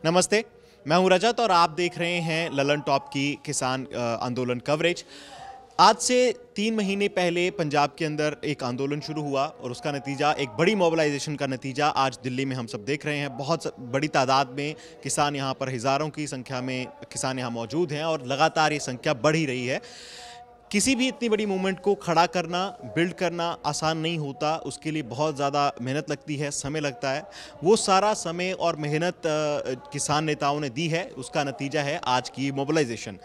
नमस्ते, मैं हूं रजत और आप देख रहे हैं ललन टॉप की किसान आंदोलन कवरेज। आज से 3 महीने पहले पंजाब के अंदर एक आंदोलन शुरू हुआ और उसका नतीजा, एक बड़ी मोबिलाइजेशन का नतीजा आज दिल्ली में हम सब देख रहे हैं। बहुत बड़ी तादाद में किसान यहाँ पर, हज़ारों की संख्या में किसान यहाँ मौजूद हैं और लगातार ये संख्या बढ़ ही रही है। किसी भी इतनी बड़ी मूवमेंट को खड़ा करना, बिल्ड करना आसान नहीं होता। उसके लिए बहुत ज़्यादा मेहनत लगती है, समय लगता है। वो सारा समय और मेहनत किसान नेताओं ने दी है, उसका नतीजा है आज की मोबिलाइजेशन।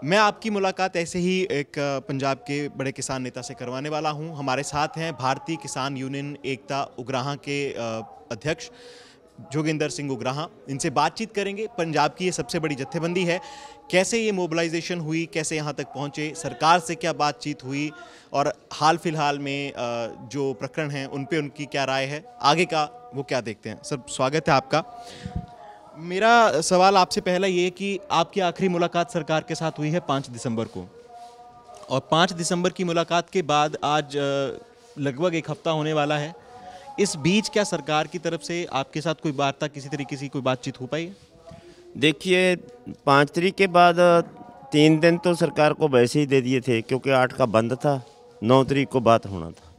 मैं आपकी मुलाकात ऐसे ही एक पंजाब के बड़े किसान नेता से करवाने वाला हूं। हमारे साथ हैं भारतीय किसान यूनियन एकता उग्राहां के अध्यक्ष जोगिंदर सिंह उग्राहां। इनसे बातचीत करेंगे। पंजाब की ये सबसे बड़ी जत्थेबंदी है, कैसे ये मोबिलाइजेशन हुई, कैसे यहाँ तक पहुँचे, सरकार से क्या बातचीत हुई और हाल फिलहाल में जो प्रकरण हैं उन पे उनकी क्या राय है, आगे का वो क्या देखते हैं। सर, स्वागत है आपका। मेरा सवाल आपसे पहला ये है कि आपकी आखिरी मुलाकात सरकार के साथ हुई है 5 दिसंबर को, और 5 दिसंबर की मुलाकात के बाद आज लगभग 1 हफ्ता होने वाला है। इस बीच क्या सरकार की तरफ से आपके साथ कोई वार्ता, किसी तरीके की कोई बातचीत हो पाई है? देखिए, 5 तारीख के बाद 3 दिन तो सरकार को वैसे ही दे दिए थे, क्योंकि 8 का बंद था, 9 तारीख को बात होना था।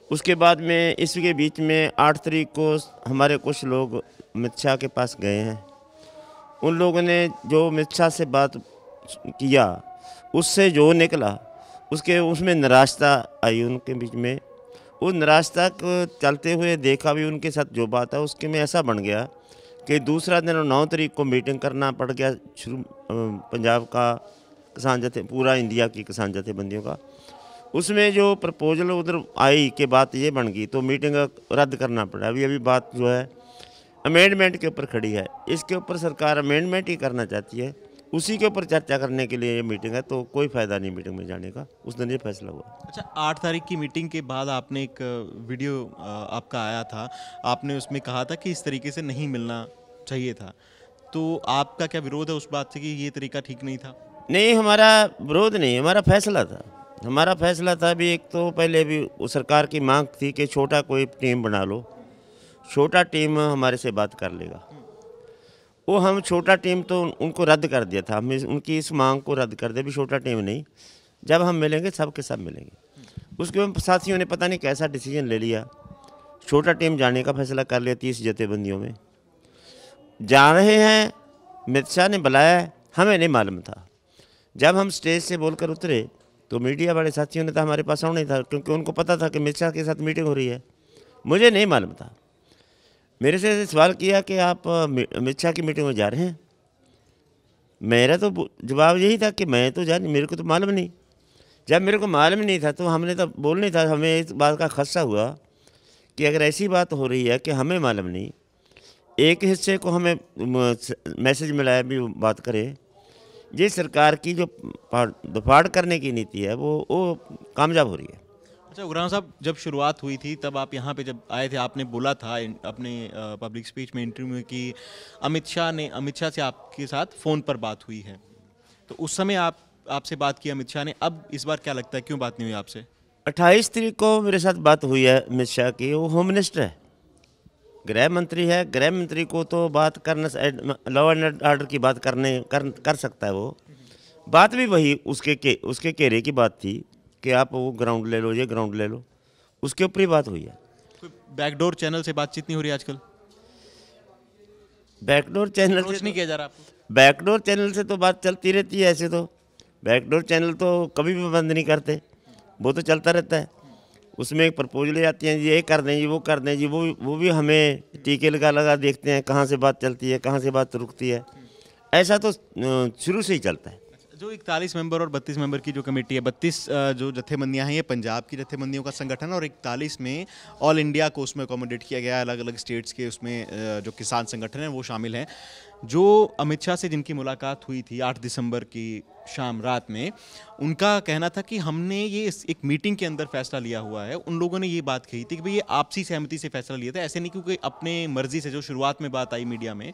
उसके बाद में इसके बीच में 8 तारीख को हमारे कुछ लोग अमित शाह के पास गए हैं। उन लोगों ने जो अमित शाह से बात किया, उससे जो निकला उसमें निराशा आई उनके बीच में। उस निराशा को चलते हुए देखा भी उनके साथ जो बात है उसके में ऐसा बन गया कि दूसरा दिन 9 तारीख को मीटिंग करना पड़ गया पंजाब का किसान जत्थे, पूरा इंडिया की किसान जत्थेबंदियों का। उसमें जो प्रपोजल उधर आई कि बात ये बन गई, तो मीटिंग रद्द करना पड़ा। अभी बात जो है अमेंडमेंट के ऊपर खड़ी है। इसके ऊपर सरकार अमेंडमेंट ही करना चाहती है, उसी के ऊपर चर्चा करने के लिए ये मीटिंग है। तो कोई फ़ायदा नहीं मीटिंग में जाने का, उस दिन ये फैसला हुआ। अच्छा, 8 तारीख की मीटिंग के बाद आपने एक वीडियो आपका आया था, आपने उसमें कहा था कि इस तरीके से नहीं मिलना चाहिए था। तो आपका क्या विरोध है उस बात से कि ये तरीका ठीक नहीं था? नहीं, हमारा विरोध नहीं, हमारा फैसला था। हमारा फैसला था भी, एक तो पहले भी सरकार की मांग थी कि छोटा कोई टीम बना लो, छोटा टीम हमारे से बात कर लेगा। वो हम छोटा टीम तो उनको रद्द कर दिया था, हमें उनकी इस मांग को रद्द कर दिया भी छोटा टीम नहीं, जब हम मिलेंगे सब के सब मिलेंगे। उसके बाद साथियों ने पता नहीं कैसा डिसीजन ले लिया, छोटा टीम जाने का फैसला कर लिया। 30 जत्थेबंदियों में जा रहे हैं, अमित शाह ने बुलाया है, हमें नहीं मालूम था। जब हम स्टेज से बोलकर उतरे तो मीडिया वाले साथियों ने तो हमारे पास आना ही था, क्योंकि उनको पता था कि अमित शाह के साथ मीटिंग हो रही है। मुझे नहीं मालूम था। मेरे से सवाल किया कि आप अमित शाह की मीटिंग में जा रहे हैं। मेरा तो जवाब यही था कि मैं तो मेरे को तो मालूम नहीं। जब मेरे को मालूम नहीं था तो हमने तो बोलना था। हमें इस बात का खदशा हुआ कि अगर ऐसी बात हो रही है कि हमें मालूम नहीं, एक हिस्से को हमें मैसेज मिलाया भी बात करें, ये सरकार की जो दफाड़ करने की नीति है वो कामयाब हो रही है। अच्छा उग्राहां साहब, जब शुरुआत हुई थी तब आप यहाँ पे जब आए थे, आपने बोला था अपने पब्लिक स्पीच में, इंटरव्यू में, कि अमित शाह से आपके साथ फ़ोन पर बात हुई है। तो उस समय आपसे बात की अमित शाह ने, अब इस बार क्या लगता है क्यों बात नहीं हुई आपसे? 28 तारीख को मेरे साथ बात हुई है अमित शाह की। वो होम मिनिस्टर है, गृह मंत्री है। गृह मंत्री को तो बात करना, लॉ एंड ऑर्डर की बात कर सकता है। वो बात भी वही उसके घेरे की बात थी कि आप वो ग्राउंड ले लो, ये ग्राउंड ले लो, उसके ऊपर ही बात हुई है। कोई बैकडोर चैनल से बातचीत नहीं हो रही आजकल? बैकडोर चैनल से नहीं किया जा रहा आपको? बैकडोर चैनल से तो बात चलती रहती है। ऐसे तो बैकडोर चैनल तो कभी भी बंद नहीं करते, वो तो चलता रहता है। उसमें एक प्रपोजल आती हैं, ये कर दें जी, वो कर दें जी, वो भी हमें टीके लगा देखते हैं कहाँ से बात चलती है, कहाँ से बात रुकती है। ऐसा तो शुरू से ही चलता है। जो 41 मेंबर और 32 मेंबर की जो कमेटी है, 32 जो जत्थेबंदियां हैं, ये पंजाब की जत्थेबंदियों का संगठन, और 41 में ऑल इंडिया को उसमें अकोमोडेट किया गया है। अलग अलग स्टेट्स के उसमें जो किसान संगठन हैं वो शामिल हैं। जो अमित शाह से जिनकी मुलाकात हुई थी 8 दिसंबर की शाम रात में, उनका कहना था कि हमने ये एक मीटिंग के अंदर फैसला लिया हुआ है। उन लोगों ने ये बात कही थी कि भाई ये आपसी सहमति से फैसला लिया था, ऐसे नहीं क्योंकि अपने मर्जी से। जो शुरुआत में बात आई मीडिया में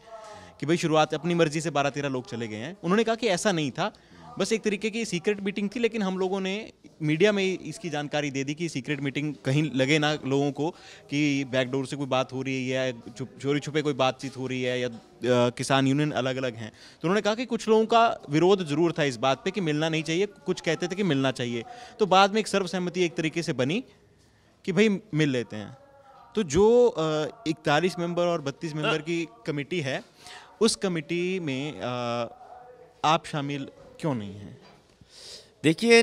कि भाई शुरुआत अपनी मर्जी से 12-13 लोग चले गए हैं, उन्होंने कहा कि ऐसा नहीं था। बस एक तरीके की सीक्रेट मीटिंग थी, लेकिन हम लोगों ने मीडिया में इसकी जानकारी दे दी कि सीक्रेट मीटिंग कहीं लगे ना लोगों को कि बैकडोर से कोई बात हो रही है या चोरी छुपे कोई बातचीत हो रही है या किसान यूनियन अलग अलग हैं। तो उन्होंने कहा कि कुछ लोगों का विरोध जरूर था इस बात पे कि मिलना नहीं चाहिए, कुछ कहते थे कि मिलना चाहिए। तो बाद में एक सर्वसहमति एक तरीके से बनी कि भाई मिल लेते हैं। तो जो 41 मेंबर और 32 मेंबर की कमेटी है, उस कमेटी में आप शामिल क्यों नहीं हैं? देखिए,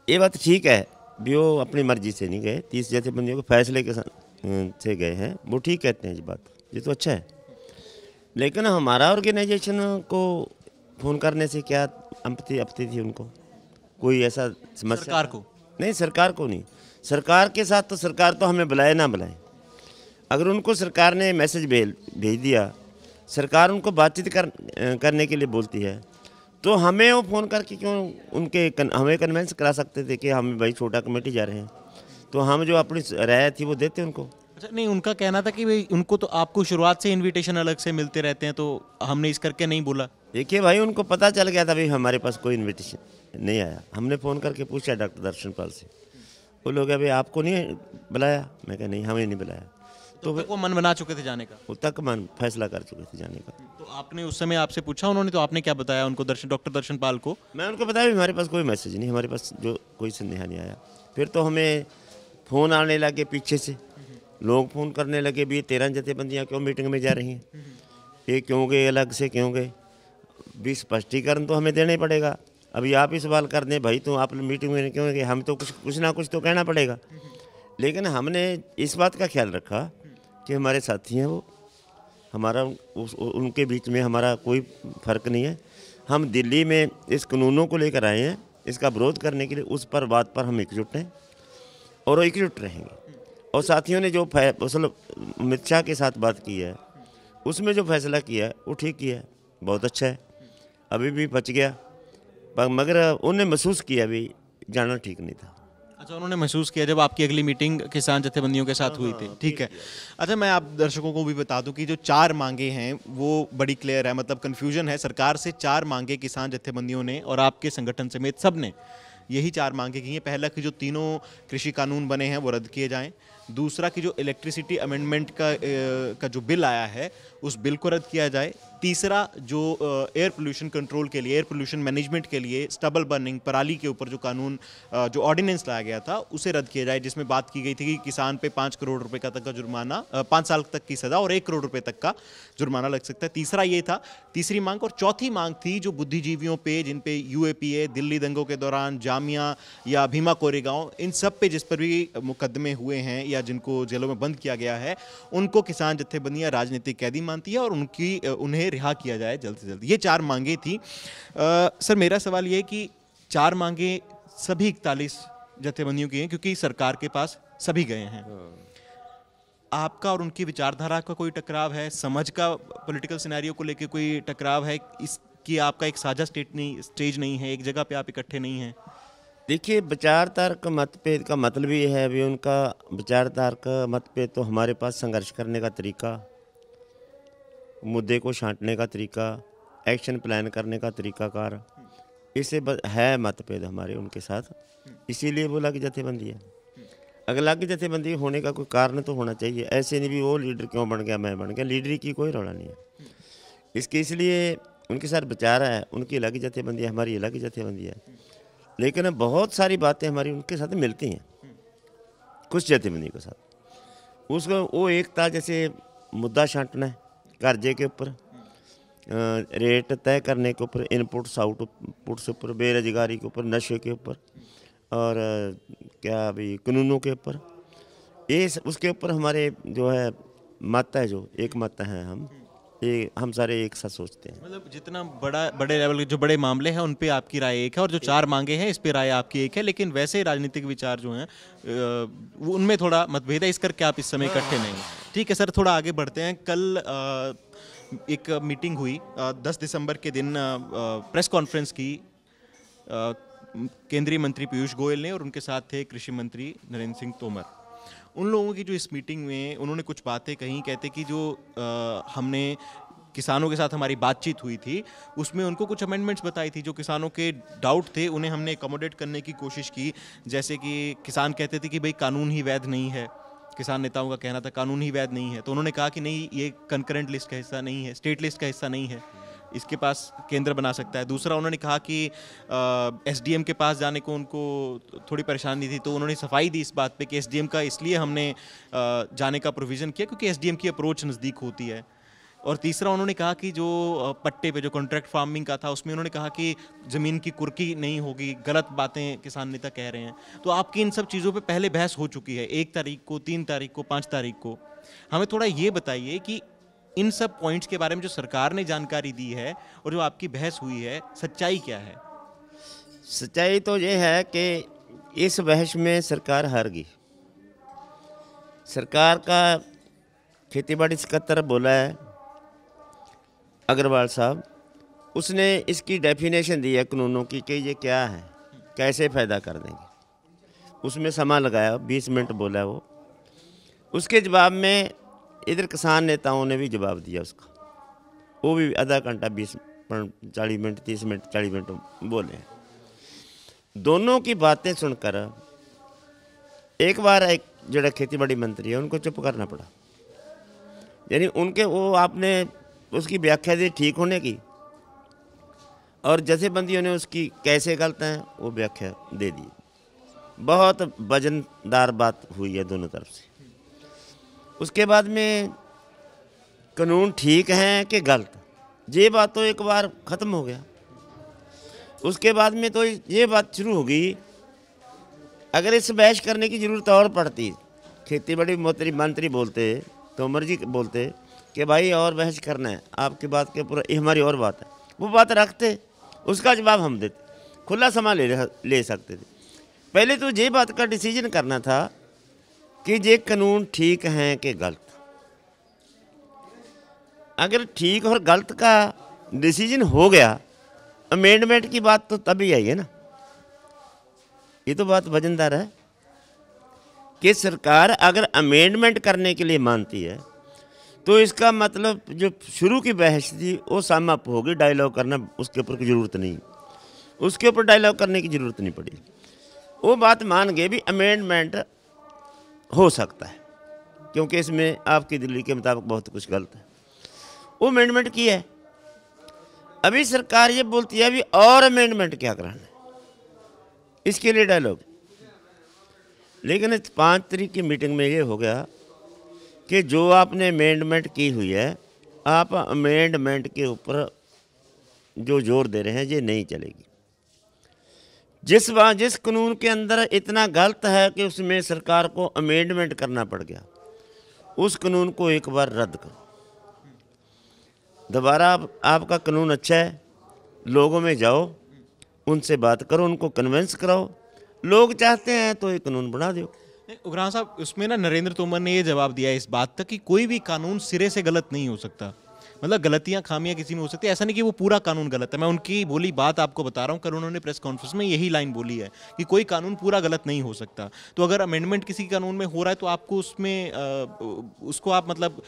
ये बात ठीक है भी वो अपनी मर्जी से नहीं गए, 30 जथेबंदियों के फैसले के से गए हैं, वो ठीक कहते हैं। ये बात ये तो अच्छा है, लेकिन हमारा ऑर्गेनाइजेशन को फ़ोन करने से क्या आपत्ति थी उनको? कोई ऐसा समस्या? सरकार को नहीं, सरकार को नहीं। सरकार के साथ तो सरकार तो हमें बुलाए ना बुलाए, अगर उनको सरकार ने मैसेज भेज दिया, सरकार उनको बातचीत करने के लिए बोलती है, तो हमें वो फ़ोन करके क्यों हमें कन्वेंस करा सकते थे कि हम भाई छोटा कमेटी जा रहे हैं, तो हम जो अपनी राय थी वो देते उनको। अच्छा, नहीं, उनका कहना था कि भाई उनको तो आपको शुरुआत से इनविटेशन अलग से मिलते रहते हैं, तो हमने इस करके नहीं बोला। देखिए भाई, उनको पता चल गया था भाई हमारे पास कोई इनविटेशन नहीं आया। हमने फ़ोन करके पूछा डॉक्टर दर्शन पाल से, वो लोग अभी आपको नहीं बुलाया? मैं कहा नहीं, हमें नहीं बुलाया। तो वो मन बना चुके थे जाने का? वो तक मन फैसला कर चुके थे जाने का। तो आपने उस समय आपसे पूछा उन्होंने, तो आपने क्या बताया उनको, डॉक्टर दर्शन पाल को? मैं उनको बताया भी हमारे पास कोई मैसेज नहीं, हमारे पास जो कोई संदेहा नहीं आया। फिर तो हमें फ़ोन आने लगे पीछे से, लोग फ़ोन करने लगे भी 13 जथेबंदियाँ क्यों मीटिंग में जा रही हैं, ये क्यों गए, अलग से क्यों गए? भी स्पष्टीकरण तो हमें देना ही पड़ेगा। अभी आप ही सवाल कर दें भाई तो आप मीटिंग में क्यों गए, हम तो कुछ ना कुछ तो कहना पड़ेगा। लेकिन हमने इस बात का ख्याल रखा कि हमारे साथी हैं वो, हमारा उनके बीच में हमारा कोई फ़र्क नहीं है। हम दिल्ली में इस कानूनों को लेकर आए हैं, इसका विरोध करने के लिए, उस पर बात पर हम एकजुट हैं और एकजुट रहेंगे। और साथियों ने जो मतलब अमित शाह के साथ बात की है, उसमें जो फैसला किया है वो ठीक किया है, बहुत अच्छा है। अभी भी बच गया, मगर उन्होंने महसूस किया भी जाना ठीक नहीं था। अच्छा, उन्होंने महसूस किया जब आपकी अगली मीटिंग किसान जथेबंदियों के साथ हुई थी, ठीक है। अच्छा, मैं आप दर्शकों को भी बता दूं कि जो 4 मांगे हैं वो बड़ी क्लियर है, मतलब कन्फ्यूजन है। सरकार से 4 मांगे किसान जथेबंदियों ने और आपके संगठन समेत सब ने यही 4 मांगे की हैं। पहला कि जो तीनों कृषि कानून बने हैं वो रद्द किए जाएं। दूसरा कि जो इलेक्ट्रिसिटी अमेंडमेंट का जो बिल आया है उस बिल को रद्द किया जाए। तीसरा, जो एयर पोल्यूशन कंट्रोल के लिए, एयर पोल्यूशन मैनेजमेंट के लिए स्टबल बर्निंग, पराली के ऊपर जो कानून, जो ऑर्डिनेंस लाया गया था उसे रद्द किया जाए, जिसमें बात की गई थी कि किसान पे 5 करोड़ रुपए का तक का जुर्माना, 5 साल तक की सज़ा और 1 करोड़ रुपए तक का जुर्माना लग सकता है। तीसरा ये था, तीसरी मांग। और चौथी मांग थी जो बुद्धिजीवियों पे, जिन पे यूएपीए, दिल्ली दंगों के दौरान जामिया या भीमा कोरेगांव, इन सब पे जिस पर भी मुकदमे हुए हैं या जिनको जेलों में बंद किया गया है, उनको किसान जत्थेबंदियां राजनीतिक कैदी मानती है और उन्हें रिहा किया जाए जल्द से जल्द। ये 4 मांगे थी। सर, मेरा सवाल ये है कि 4 मांगे सभी 41 जत्थेबंदियों की हैं, क्योंकि सरकार के पास सभी गए हैं। आपका और उनकी विचारधारा का कोई टकराव है? समझ का पॉलिटिकल सिनेरियो को लेकर कोई टकराव है? इसकी आपका एक साझा स्टेज नहीं है, एक जगह पे आप इकट्ठे नहीं हैं? देखिए, विचार तर्क मतभेद का मतलब ये है अभी उनका विचार तर्क मतभेद तो हमारे पास संघर्ष करने का तरीका, मुद्दे को छांटने का तरीका, एक्शन प्लान करने का तरीकाकार, इससे है मतभेद हमारे उनके साथ। इसीलिए वो अलग जथेबंदी है। अलग जथेबंदी होने का कोई कारण तो होना चाहिए, ऐसे नहीं भी वो लीडर क्यों बन गया मैं बन गया, लीडरी की कोई रौला नहीं है। इसलिए उनके साथ विचार है, उनकी अलग जथेबंदी है, हमारी अलग जथेबंदी है। लेकिन बहुत सारी बातें हमारी उनके साथ मिलती हैं कुछ जथेबंदी के साथ। उसको वो एक था, जैसे मुद्दा छांटना है कर्जे के ऊपर, रेट तय करने के ऊपर, इनपुट्स आउटपुट्स के ऊपर, बेरोजगारी के ऊपर, नशे के ऊपर और क्या अभी कानूनों के ऊपर, ये उसके ऊपर हमारे जो है मत है, जो एक मत है, हम सारे एक साथ सोचते हैं। मतलब जितना बड़े लेवल के जो बड़े मामले हैं उन पे आपकी राय एक है और जो 4 मांगे हैं इस पे राय आपकी एक है, लेकिन वैसे राजनीतिक विचार जो हैं वो उनमें थोड़ा मतभेद है, इस करके आप इस समय इकट्ठे नहीं हैं। ठीक है सर, थोड़ा आगे बढ़ते हैं। कल एक मीटिंग हुई 10 दिसंबर के दिन, प्रेस कॉन्फ्रेंस की केंद्रीय मंत्री पीयूष गोयल ने और उनके साथ थे कृषि मंत्री नरेंद्र सिंह तोमर। उन लोगों की जो इस मीटिंग में उन्होंने कुछ बातें कही, कहते कि जो हमने किसानों के साथ हमारी बातचीत हुई थी उसमें उनको कुछ अमेंडमेंट्स बताई थी जो किसानों के डाउट थे, उन्हें हमने अकोमोडेट करने की कोशिश की। जैसे कि किसान कहते थे कि भाई कानून ही वैध नहीं है, किसान नेताओं का कहना था कानून ही वैध नहीं है, तो उन्होंने कहा कि नहीं, ये कंकरेंट लिस्ट का हिस्सा नहीं है, स्टेट लिस्ट का हिस्सा नहीं है, इसके पास केंद्र बना सकता है। दूसरा, उन्होंने कहा कि एसडीएम के पास जाने को उनको थोड़ी परेशानी थी, तो उन्होंने सफाई दी इस बात पे कि एसडीएम का इसलिए हमने जाने का प्रोविज़न किया क्योंकि एसडीएम की अप्रोच नज़दीक होती है। और तीसरा, उन्होंने कहा कि जो पट्टे पे जो कॉन्ट्रैक्ट फार्मिंग का था उसमें उन्होंने कहा कि ज़मीन की कुर्की नहीं होगी, गलत बातें किसान नेता कह रहे हैं। तो आपकी इन सब चीज़ों पे पहले बहस हो चुकी है, 1 तारीख को, 3 तारीख को, 5 तारीख को। हमें थोड़ा ये बताइए कि इन सब पॉइंट्स के बारे में जो सरकार ने जानकारी दी है और जो आपकी बहस हुई है, सच्चाई क्या है? सच्चाई तो ये है कि इस बहस में सरकार हार गई। सरकार का खेतीबाड़ी सकत्तर बोला है अग्रवाल साहब, उसने इसकी डेफिनेशन दी है कानूनों की कि ये क्या है, कैसे फ़ायदा कर देंगे। उसमें समय लगाया, 20 मिनट बोला वो। उसके जवाब में इधर किसान नेताओं ने भी जवाब दिया उसका, वो भी आधा घंटा 40 मिनट 30 मिनट 40 मिनट बोले। दोनों की बातें सुनकर एक बार एक जो खेतीबाड़ी मंत्री है उनको चुप करना पड़ा। यानी उनके वो आपने उसकी व्याख्या दी ठीक होने की, और जथेबंदियों ने उसकी कैसे गलत हैं वो व्याख्या दे दी। बहुत वजनदार बात हुई है दोनों तरफ से। उसके बाद में कानून ठीक है कि गलत, ये बात तो एक बार ख़त्म हो गया। उसके बाद में तो ये बात शुरू हो गई, अगर इस बहस करने की ज़रूरत और पड़ती, खेतीबाड़ी मंत्री बोलते, तोमर जी बोलते कि भाई और बहस करना है, आपकी बात के पूरा ये हमारी और बात है, वो बात रखते, उसका जवाब हम देते, खुला समय ले सकते थे। पहले तो ये बात का डिसीजन करना था कि ये कानून ठीक हैं कि गलत। अगर ठीक और गलत का डिसीजन हो गया, अमेंडमेंट की बात तो तभी आई है ना। ये तो बात वजनदार है कि सरकार अगर अमेंडमेंट करने के लिए मानती है तो इसका मतलब जो शुरू की बहस थी वो समाप्त होगी। डायलॉग करना उसके ऊपर की ज़रूरत नहीं, उसके ऊपर डायलॉग करने की ज़रूरत नहीं पड़ी। वो बात मान गए भी अमेंडमेंट हो सकता है क्योंकि इसमें आपकी दिल्ली के मुताबिक बहुत कुछ गलत है। वो अमेंडमेंट की है। अभी सरकार ये बोलती है अभी और अमेंडमेंट क्या कराना है, इसके लिए डायलॉग। लेकिन 5 तारीख की मीटिंग में ये हो गया कि जो आपने अमेंडमेंट की हुई है, आप अमेंडमेंट के ऊपर जो जोर दे रहे हैं ये नहीं चलेगी। जिस कानून के अंदर इतना गलत है कि उसमें सरकार को अमेंडमेंट करना पड़ गया, उस कानून को एक बार रद्द करो। दोबारा आपका कानून अच्छा है, लोगों में जाओ, उनसे बात करो, उनको कन्विंस कराओ। लोग चाहते हैं तो ये कानून बना दो। उग्राण साहब, उसमें ना नरेंद्र तोमर ने ये जवाब दिया इस बात तक कि कोई भी कानून सिरे से गलत नहीं हो सकता, मतलब गलतियां खामियां किसी में हो सकती है, ऐसा नहीं कि वो पूरा कानून गलत है। मैं उनकी बोली बात आपको बता रहा हूँ, कल उन्होंने प्रेस कॉन्फ्रेंस में यही लाइन बोली है कि कोई कानून पूरा गलत नहीं हो सकता। तो अगर अमेंडमेंट किसी कानून में हो रहा है तो आपको उसमें उसको आप मतलब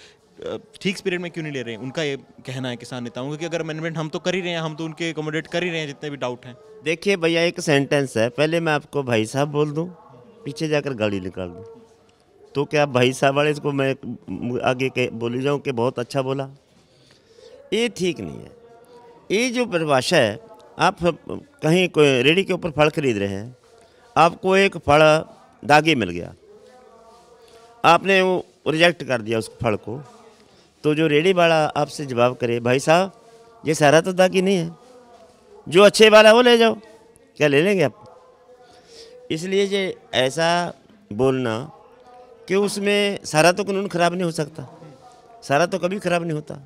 ठीक स्पिरिट में क्यों नहीं ले रहे हैं? उनका ये कहना है किसान नेताओं का कि अगर अमेंडमेंट हम तो कर ही रहे हैं, हम तो उनके अकोमोडेट कर ही रहे हैं जितने भी डाउट हैं। देखिए भैया, एक सेंटेंस है, पहले मैं आपको भाई साहब बोल दूं, पीछे जाकर गाड़ी निकाल दूं, तो क्या भाई साहब वाले इसको मैं आगे के बोली जाऊं कि बहुत अच्छा बोला? ये ठीक नहीं है। ये जो परिभाषा है, आप कहीं कोई रेडी के ऊपर फल खरीद रहे हैं, आपको एक फल दागी मिल गया, आपने वो रिजेक्ट कर दिया उस फल को, तो जो रेडी वाला आपसे जवाब करे भाई साहब ये सारा तो दागी नहीं है, जो अच्छे वाला वो ले जाओ, क्या ले लेंगे आप? इसलिए ये ऐसा बोलना कि उसमें सारा तो कानून ख़राब नहीं हो सकता, सारा तो कभी ख़राब नहीं होता।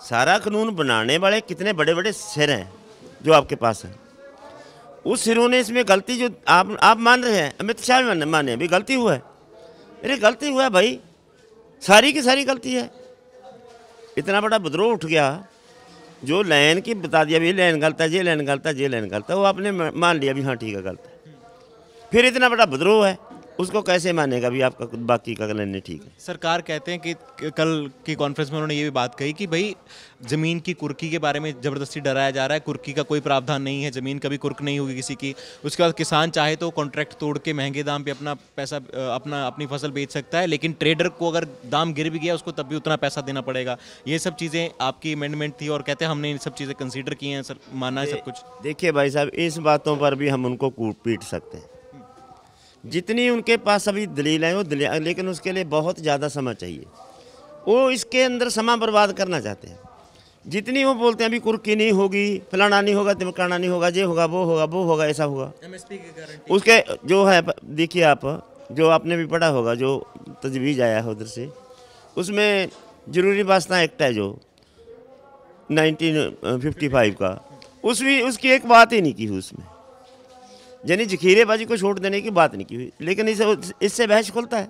सारा कानून बनाने वाले कितने बड़े बड़े सिर हैं जो आपके पास हैं, उस सिरों ने इसमें गलती जो आप मान रहे हैं, अमित शाह माने अभी गलती हुआ है। अरे गलती हुआ है भाई, सारी की सारी गलती है। इतना बड़ा विद्रोह उठ गया, जो लाइन की बता दिया भी लाइन गलत है, ये लाइन गलत है, ये लाइन गलत है, वो आपने मान लिया भी हाँ ठीक है गलत है। फिर इतना बड़ा विद्रोह है, उसको कैसे मानेगा भी आपका बाकी का लेने ठीक है। सरकार कहते हैं कि कल की कॉन्फ्रेंस में उन्होंने ये भी बात कही कि भाई ज़मीन की कुर्की के बारे में ज़बरदस्ती डराया जा रहा है, कुर्की का कोई प्रावधान नहीं है, ज़मीन कभी कुर्क नहीं होगी किसी की। उसके बाद किसान चाहे तो कॉन्ट्रैक्ट तोड़ के महंगे दाम पे अपना पैसा अपनी फसल बेच सकता है, लेकिन ट्रेडर को अगर दाम गिर भी गया उसको तब भी उतना पैसा देना पड़ेगा। ये सब चीज़ें आपकी अमेंडमेंट थी और कहते हैं हमने इन सब चीज़ें कंसिडर की हैं, सर माना है सब कुछ। देखिए भाई साहब, इस बातों पर भी हम उनको कूट पीट सकते हैं, जितनी उनके पास अभी दलील है वो दलील, लेकिन उसके लिए बहुत ज़्यादा समय चाहिए। वो इसके अंदर समय बर्बाद करना चाहते हैं। जितनी वो बोलते हैं अभी कुर्की नहीं होगी, फलाना नहीं होगा, तिमकाना नहीं होगा, ये होगा, वो होगा, ऐसा होगा। एमएसपी की गारंटी उसके जो है, देखिए आप, जो आपने भी पढ़ा होगा, जो तजवीज़ आया है उधर से, उसमें ज़रूरी वास्ता एक्ट है जो 1955 का, उसकी एक बात ही नहीं की हुई उसमें, यानी जखीरेबाजी को छोड़ देने की बात नहीं की हुई। लेकिन इससे बहस खुलता है।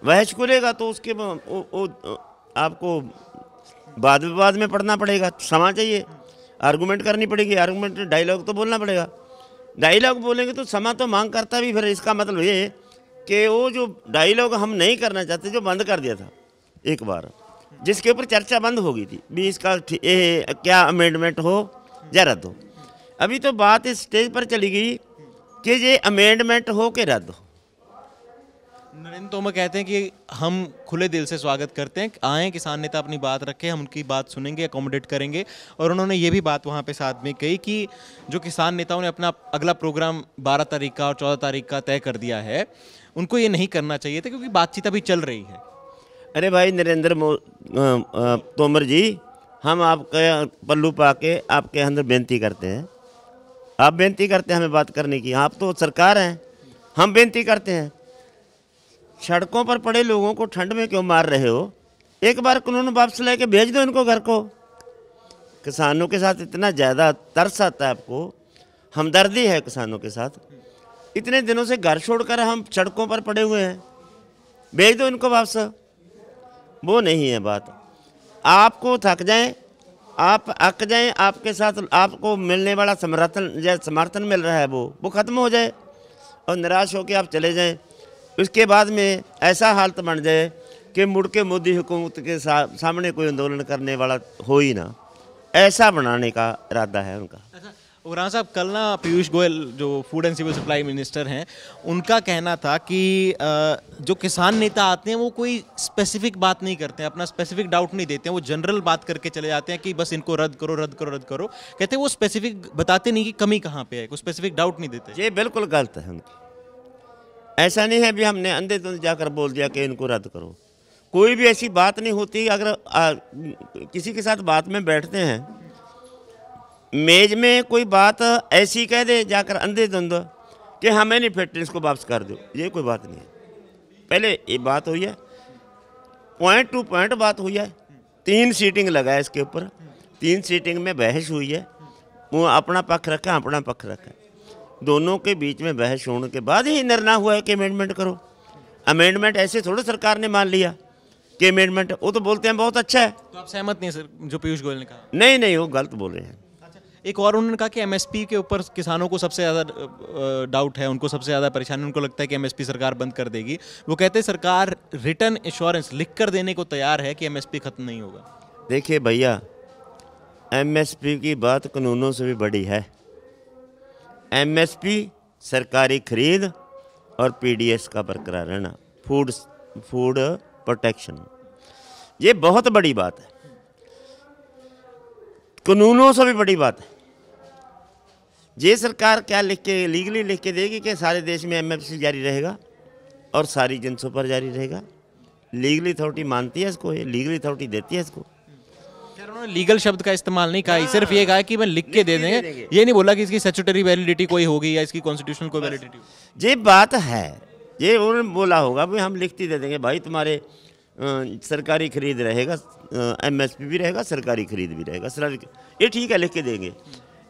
बहस खुलेगा तो उसके आपको वाद विवाद में पढ़ना पड़ेगा, क्षमा चाहिए, आर्गूमेंट करनी पड़ेगी, आर्गूमेंट डायलॉग तो बोलना पड़ेगा। डायलॉग बोलेंगे तो क्षमा तो मांग करता भी, फिर इसका मतलब ये कि वो जो डायलॉग हम नहीं करना चाहते, जो बंद कर दिया था एक बार, जिसके ऊपर चर्चा बंद हो गई थी भी इसका क्या अमेंडमेंट हो या रद्द हो, अभी तो बात इस स्टेज पर चली गई कि ये अमेंडमेंट हो के रद्द हो। नरेंद्र तोमर कहते हैं कि हम खुले दिल से स्वागत करते हैं, आए किसान नेता अपनी बात रखें, हम उनकी बात सुनेंगे, अकोमोडेट करेंगे। और उन्होंने ये भी बात वहाँ पे साथ में कही कि जो किसान नेताओं ने अपना अगला प्रोग्राम 12 तारीख का और 14 तारीख का तय कर दिया है, उनको ये नहीं करना चाहिए था क्योंकि बातचीत अभी चल रही है। अरे भाई नरेंद्र तोमर जी, हम आपके पल्लू पा के आपके अंदर बेनती करते हैं, आप बेनती करते हैं हमें बात करने की, आप तो सरकार हैं, हम बेनती करते हैं, सड़कों पर पड़े लोगों को ठंड में क्यों मार रहे हो? एक बार कानून वापस लेके भेज दो इनको घर को। किसानों के साथ इतना ज़्यादा तरस आता है आपको, हमदर्दी है किसानों के साथ, इतने दिनों से घर छोड़कर हम सड़कों पर पड़े हुए हैं, भेज दो इनको वापस। वो नहीं है बात। आपको थक जाएं, आप अक जाएं, आपके साथ आपको मिलने वाला समर्थन मिल रहा है वो ख़त्म हो जाए और निराश होकर आप चले जाएं। उसके बाद में ऐसा हालत बन जाए कि मुड़ के मोदी हुकूमत के सामने कोई आंदोलन करने वाला हो ही ना, ऐसा बनाने का इरादा है उनका। अच्छा उमरान साहब, कल ना पीयूष गोयल जो food and civil supply minister हैं, उनका कहना था कि जो किसान नेता आते हैं वो कोई स्पेसिफिक बात नहीं करते हैं, अपना स्पेसिफिक डाउट नहीं देते हैं, वो जनरल बात करके चले जाते हैं कि बस इनको रद्द करो रद्द करो रद्द करो। कहते हैं वो स्पेसिफिक बताते नहीं कि कमी कहाँ पे है, कोई स्पेसिफिक डाउट नहीं देते। ये बिल्कुल गलत है उनकी। ऐसा नहीं है भी हमने अंधेधुंध जाकर बोल दिया कि इनको रद्द करो, कोई भी ऐसी बात नहीं होती। अगर किसी के साथ बात में बैठते हैं, मेज में कोई बात ऐसी कह दे जाकर अंधेधुंध कि हमें नहीं फिट, इसको वापस कर दो, ये कोई बात नहीं है। पहले ये बात हुई है, पॉइंट टू पॉइंट बात हुई है, 3 सीटिंग लगा है इसके ऊपर, 3 सीटिंग में बहस हुई है, वो अपना पक्ष रखा, अपना पक्ष रखा, दोनों के बीच में बहस होने के बाद ही निर्णय हुआ है कि अमेंडमेंट करो। अमेंडमेंट ऐसे थोड़ा सरकार ने मान लिया कि अमेंडमेंट, वो तो बोलते हैं बहुत अच्छा है। तो आप सहमत नहीं है सर जो पीयूष गोयल ने कहा? नहीं, वो गलत बोल रहे हैं। एक और उन्होंने कहा कि एमएसपी के ऊपर किसानों को सबसे ज़्यादा डाउट है, उनको सबसे ज़्यादा परेशानी, उनको लगता है कि एमएसपी सरकार बंद कर देगी। वो कहते हैं सरकार रिटर्न इंश्योरेंस लिख कर देने को तैयार है कि एमएसपी खत्म नहीं होगा। देखिए भैया, एमएसपी की बात कानूनों से भी बड़ी है। एमएसपी, सरकारी खरीद और पीडीएस का बरकरार रहना, फूड प्रोटेक्शन, ये बहुत बड़ी बात है, कानूनों से भी बड़ी बात है। ये सरकार क्या लिख के, लीगली लिख के देगी कि सारे देश में एमएसपी जारी रहेगा और सारी जिनसों पर जारी रहेगा? लीगल अथॉरिटी मानती है इसको, ये लीगल अथॉरिटी देती है इसको। यार उन्होंने लीगल शब्द का इस्तेमाल नहीं कहा, सिर्फ ये कहा कि मैं लिख के दे देंगे, ये नहीं बोला कि इसकी स्टैट्यूटरी वैलिडिटी कोई होगी या इसकी कॉन्स्टिट्यूशनल कोई वैलिडिटी। ये बात है, ये उन्होंने बोला होगा भाई हम लिखती दे देंगे, भाई तुम्हारे सरकारी खरीद रहेगा, एमएसपी भी रहेगा, सरकारी खरीद भी रहेगा, ये ठीक है लिख के देंगे।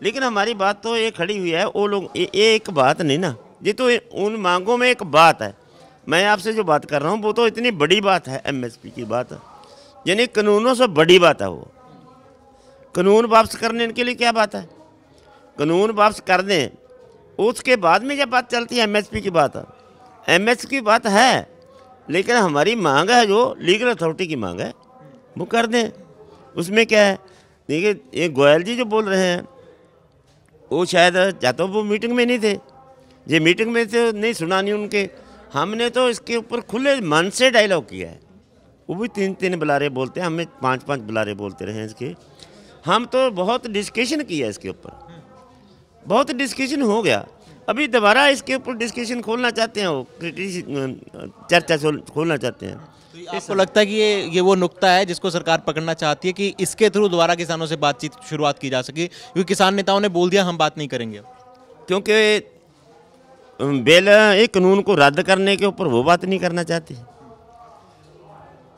लेकिन हमारी बात तो ये खड़ी हुई है, वो लोग ये एक बात नहीं ना, ये तो उन मांगों में एक बात है। मैं आपसे जो बात कर रहा हूँ वो तो इतनी बड़ी बात है, एमएसपी की बात, यानी कानूनों से बड़ी बात है। वो कानून वापस करने के लिए क्या बात है, कानून वापस कर दें, उसके बाद में जब बात चलती है एमएसपी की बात, एमएस की बात है, लेकिन हमारी मांग है जो लीगल अथॉरिटी की मांग है वो कर दें। उसमें क्या है? देखिए ये गोयल जी जो बोल रहे हैं वो शायद या तो वो मीटिंग में नहीं थे, ये मीटिंग में थे नहीं सुना नहीं उनके। हमने तो इसके ऊपर खुले मन से डायलॉग किया है। वो भी 3-3 बुलारे बोलते हैं, हमें 5-5 बुलारे बोलते रहे हैं इसके। हम तो बहुत डिस्कशन किया इसके ऊपर, बहुत डिस्कशन हो गया। अभी दोबारा इसके ऊपर डिस्कशन खोलना चाहते हैं, वो चर्चा खोलना चाहते हैं। तो आपको लगता है कि ये वो नुक्ता है जिसको सरकार पकड़ना चाहती है कि इसके थ्रू दोबारा किसानों से बातचीत शुरुआत की जा सके, क्योंकि किसान नेताओं ने बोल दिया हम बात नहीं करेंगे। क्योंकि बिल एक कानून को रद्द करने के ऊपर वो बात नहीं करना चाहते,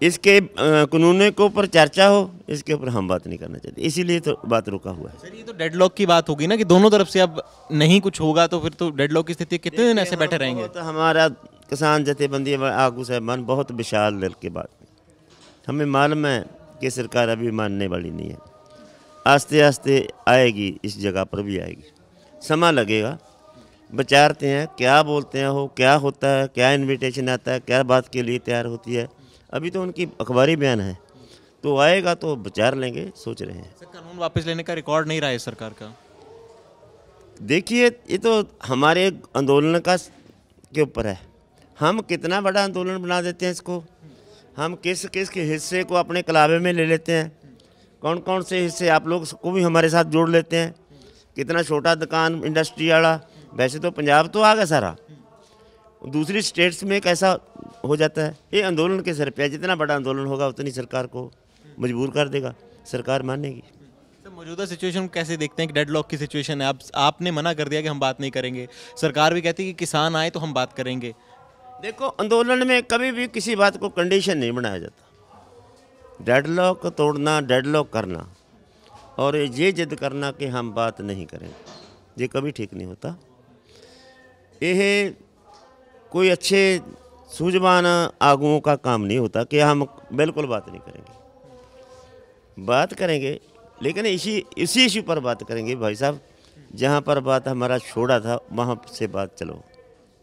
इसके कानून के ऊपर चर्चा हो, इसके ऊपर हम बात नहीं करना चाहते, इसीलिए तो बात रुका हुआ है। सर ये तो डेडलॉक की बात होगी ना कि दोनों तरफ से अब नहीं कुछ होगा तो फिर तो डेडलॉक की स्थिति कितने दिन ऐसे बैठे रहेंगे? तो हमारा किसान जथेबंदी आगू साहबान बहुत विशाल दिल के बाद हमें मालूम है कि सरकार अभी मानने वाली नहीं है, आस्ते आस्ते आएगी, इस जगह पर भी आएगी, समय लगेगा। विचारते हैं क्या बोलते हैं, हो क्या होता है, क्या इनविटेशन आता है, क्या बात के लिए तैयार होती है। अभी तो उनकी अखबारी बयान है, तो आएगा तो विचार लेंगे, सोच रहे हैं। सर कानून वापस लेने का रिकॉर्ड नहीं रहा है सरकार का। देखिए ये तो हमारे आंदोलन का के ऊपर है, हम कितना बड़ा आंदोलन बना देते हैं इसको, हम किस किस के हिस्से को अपने कलावे में ले लेते हैं, कौन कौन से हिस्से आप लोग को भी हमारे साथ जोड़ लेते हैं। कितना छोटा दुकान इंडस्ट्री वाला, वैसे तो पंजाब तो आ गया सारा, दूसरी स्टेट्स में कैसा हो जाता है। ये आंदोलन के सर पे है, जितना बड़ा आंदोलन होगा उतनी सरकार को मजबूर कर देगा, सरकार मानेगी। तो मौजूदा सिचुएशन कैसे देखते हैं कि डेडलॉक की सिचुएशन है? आपने मना कर दिया कि हम बात नहीं करेंगे, सरकार भी कहती है कि किसान आए तो हम बात करेंगे। देखो आंदोलन में कभी भी किसी बात को कंडीशन नहीं बनाया जाता। डेडलॉक तोड़ना, डेडलॉक करना और ये जिद करना कि हम बात नहीं करेंगे, ये कभी ठीक नहीं होता। यह कोई अच्छे सूझवान आगुओं का काम नहीं होता कि हम बिल्कुल बात नहीं करेंगे। बात करेंगे लेकिन इसी इशू पर बात करेंगे भाई साहब, जहाँ पर बात हमारा छोड़ा था वहाँ से बात चलो,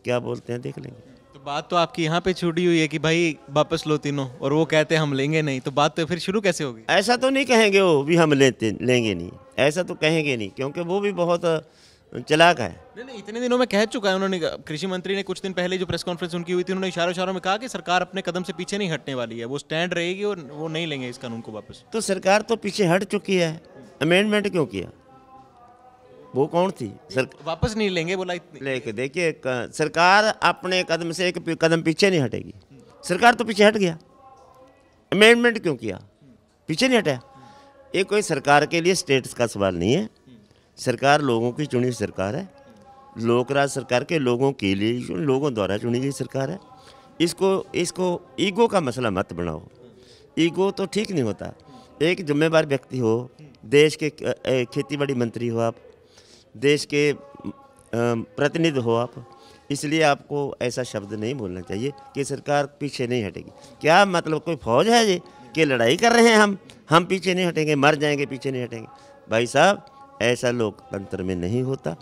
क्या बोलते हैं देख लेंगे। तो बात तो आपकी यहाँ पे छूटी हुई है कि भाई वापस लो तीनों, और वो कहते हैं हम लेंगे नहीं, तो बात तो फिर शुरू कैसे होगी? ऐसा तो नहीं कहेंगे वो भी हम लेंगे नहीं, ऐसा तो कहेंगे नहीं, क्योंकि वो भी बहुत चालाक है। नहीं, इतने दिनों में कह चुका है उन्होंने। कृषि मंत्री ने कुछ दिन पहले जो प्रेस कॉन्फ्रेंस उनकी हुई थी, उन्होंने इशारों में कहा कि सरकार अपने कदम से पीछे नहीं हटने वाली है, वो स्टैंड रहेगी और वो नहीं लेंगे इस कानून को वापस। तो सरकार तो पीछे हट चुकी है, अमेंडमेंट क्यों किया? वो कौन थी वापस नहीं लेंगे बोला लेके? देखिए सरकार अपने कदम से एक कदम पीछे नहीं हटेगी, सरकार तो पीछे हट गया, अमेंडमेंट क्यों किया? पीछे नहीं हटा। ये कोई सरकार के लिए स्टेटस का सवाल नहीं है, सरकार लोगों की चुनी हुई सरकार है, लोकराज सरकार के लोगों के लिए, लोगों द्वारा चुनी गई सरकार है। इसको ईगो का मसला मत बनाओ, ईगो तो ठीक नहीं होता। एक जिम्मेवार व्यक्ति हो, देश के खेती बाड़ी मंत्री हो आप, देश के प्रतिनिधि हो आप, इसलिए आपको ऐसा शब्द नहीं बोलना चाहिए कि सरकार पीछे नहीं हटेगी। क्या मतलब कोई फौज है ये कि लड़ाई कर रहे हैं हम पीछे नहीं हटेंगे, मर जाएंगे पीछे नहीं हटेंगे? भाई साहब ऐसा लोकतंत्र में नहीं होता।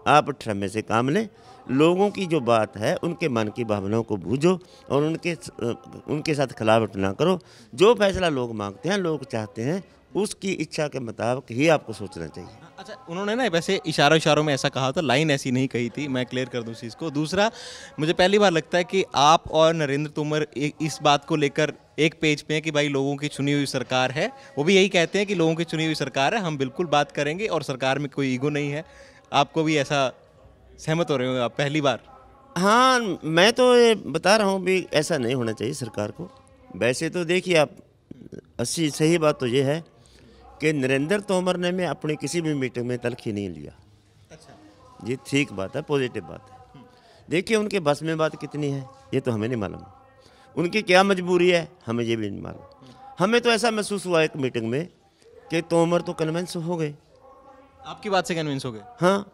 आप ठम्मे से काम लें, लोगों की जो बात है उनके मन की भावनाओं को बूझो और उनके साथ खिलावट ना करो। जो फैसला लोग मांगते हैं, लोग चाहते हैं, उसकी इच्छा के मुताबिक ही आपको सोचना चाहिए। अच्छा, उन्होंने ना वैसे इशारों में ऐसा कहा था, लाइन ऐसी नहीं कही थी, मैं क्लियर कर दूं इस चीज़ को। दूसरा, मुझे पहली बार लगता है कि आप और नरेंद्र तोमर इस बात को लेकर एक पेज पे हैं कि भाई लोगों की चुनी हुई सरकार है, वो भी यही कहते हैं कि लोगों की चुनी हुई सरकार है, हम बिल्कुल बात करेंगे और सरकार में कोई ईगो नहीं है। आपको भी ऐसा सहमत हो रहे हो आप पहली बार? हाँ, मैं तो ये बता रहा हूँ भी ऐसा नहीं होना चाहिए सरकार को। वैसे तो देखिए आप, सही बात तो ये है कि नरेंद्र तोमर ने मैं अपनी किसी भी मीटिंग में तलखी नहीं लिया। अच्छा, ये ठीक बात है, पॉजिटिव बात है। देखिए उनके बस में बात कितनी है ये तो हमें नहीं मालूम, उनकी क्या मजबूरी है हमें ये भी नहीं मालूम। हमें तो ऐसा महसूस हुआ एक मीटिंग में कि तोमर तो कन्विंस हो गए। आपकी बात से कन्विंस हो गए? हाँ,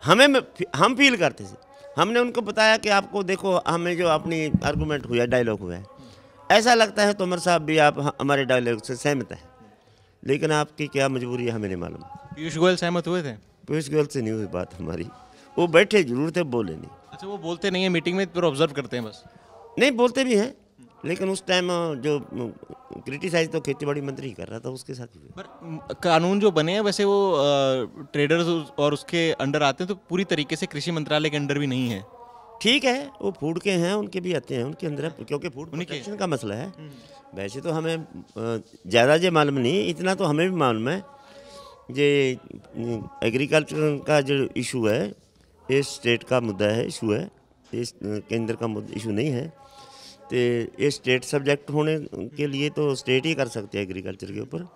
हम फील करते थे, हमने उनको बताया कि आपको देखो हमें जो अपनी आर्गूमेंट हुआ, डायलॉग हुआ है, ऐसा लगता है तोमर साहब भी आप हमारे डायलॉग से सहमत हैं, लेकिन आपकी क्या मजबूरी है हमें नहीं मालूम। पीयूष गोयल सहमत हुए थे? पीयूष गोयल से नहीं हुई बात हमारी, वो बैठे जरूर थे, बोले नहीं। अच्छा, वो बोलते नहीं है मीटिंग में, पर ऑब्जर्व करते हैं बस। नहीं, बोलते भी हैं, लेकिन उस टाइम जो क्रिटिसाइज तो खेती बाड़ी मंत्री ही कर रहा था, उसके साथ भी। पर कानून जो बने हैं वैसे वो ट्रेडर्स और उसके अंडर आते हैं, तो पूरी तरीके से कृषि मंत्रालय के अंडर भी नहीं है। ठीक है, वो फूड के हैं, उनके भी आते हैं, उनके अंदर है, क्योंकि फूड प्रोटेक्शन का मसला है। वैसे तो हमें ज़्यादा जो मालूम नहीं, इतना तो हमें भी मालूम है, ये एग्रीकल्चर का जो इशू है, ये स्टेट का मुद्दा है, इशू है, इस केंद्र का इशू नहीं है। तो ये स्टेट सब्जेक्ट होने के लिए तो स्टेट ही कर सकते हैं एग्रीकल्चर के ऊपर।